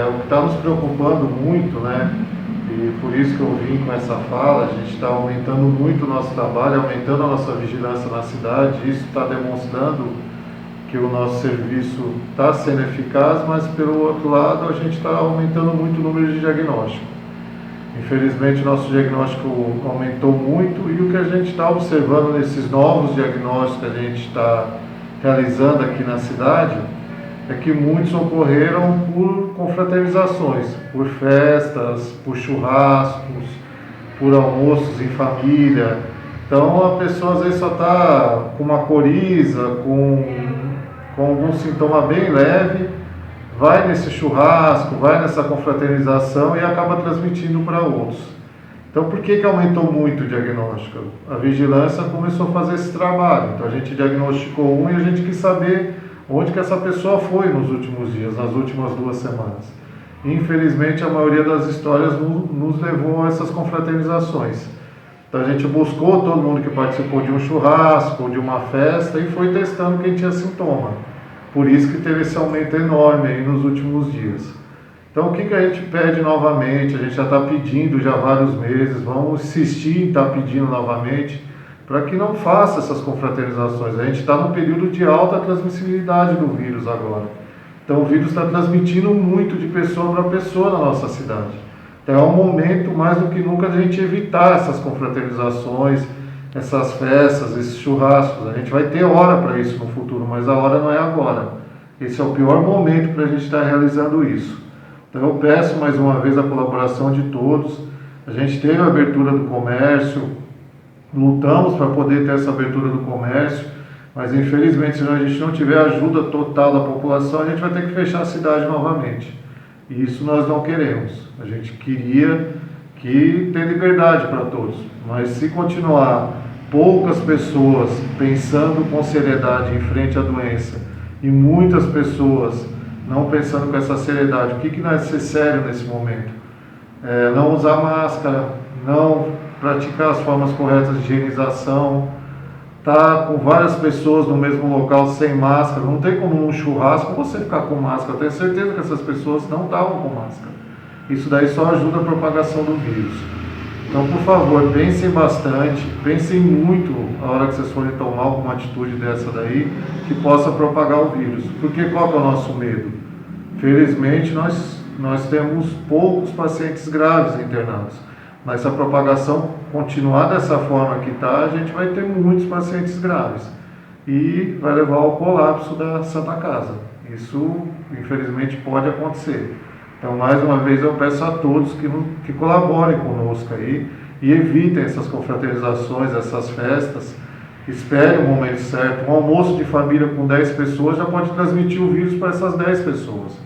O que está nos preocupando muito, né? E por isso que eu vim com essa fala, a gente está aumentando muito o nosso trabalho, aumentando a nossa vigilância na cidade. Isso está demonstrando que o nosso serviço está sendo eficaz, mas pelo outro lado a gente está aumentando muito o número de diagnóstico. Infelizmente o nosso diagnóstico aumentou muito e o que a gente está observando nesses novos diagnósticos que a gente está realizando aqui na cidade é que muitos ocorreram por confraternizações, por festas, por churrascos, por almoços em família. Então a pessoa às vezes só está com uma coriza, com algum sintoma bem leve, vai nesse churrasco, vai nessa confraternização e acaba transmitindo para outros. Então por que aumentou muito o diagnóstico? A vigilância começou a fazer esse trabalho. Então a gente diagnosticou um e a gente quis saber onde que essa pessoa foi nos últimos dias, nas últimas 2 semanas. Infelizmente, a maioria das histórias nos levou a essas confraternizações. Então a gente buscou todo mundo que participou de um churrasco, de uma festa e foi testando quem tinha sintoma. Por isso que teve esse aumento enorme aí nos últimos dias. Então o que a gente pede novamente? A gente já está pedindo já há vários meses, vamos insistir em estar pedindo novamente, para que não faça essas confraternizações. A gente está num período de alta transmissibilidade do vírus agora. Então o vírus está transmitindo muito de pessoa para pessoa na nossa cidade. Então é um momento, mais do que nunca, de a gente evitar essas confraternizações, essas festas, esses churrascos. A gente vai ter hora para isso no futuro, mas a hora não é agora. Esse é o pior momento para a gente estar realizando isso. Então eu peço mais uma vez a colaboração de todos. A gente teve a abertura do comércio, lutamos para poder ter essa abertura do comércio, mas infelizmente se a gente não tiver ajuda total da população, a gente vai ter que fechar a cidade novamente. E isso nós não queremos. A gente queria que ter liberdade para todos, mas se continuar poucas pessoas pensando com seriedade em frente à doença e muitas pessoas não pensando com essa seriedade, o que não é ser sério nesse momento? Não usar máscara, não praticar as formas corretas de higienização, tá com várias pessoas no mesmo local sem máscara. Não tem como num churrasco você ficar com máscara. Eu tenho certeza que essas pessoas não estavam com máscara. Isso daí só ajuda a propagação do vírus. Então, por favor, pensem bastante, pensem muito a hora que vocês forem tomar alguma atitude dessa daí que possa propagar o vírus. Porque qual é o nosso medo? Felizmente, nós temos poucos pacientes graves internados. Mas se a propagação continuar dessa forma que está, a gente vai ter muitos pacientes graves e vai levar ao colapso da Santa Casa. Isso, infelizmente, pode acontecer. Então, mais uma vez, eu peço a todos que colaborem conosco aí e evitem essas confraternizações, essas festas. Esperem o momento certo. Um almoço de família com 10 pessoas já pode transmitir o vírus para essas 10 pessoas.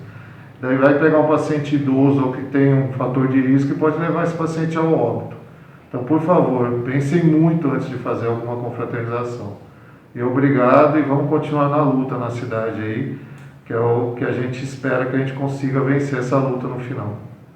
Daí vai pegar um paciente idoso ou que tem um fator de risco e pode levar esse paciente ao óbito. Então, por favor, pensem muito antes de fazer alguma confraternização. E obrigado, e vamos continuar na luta na cidade aí, que é o que a gente espera que a gente consiga vencer essa luta no final.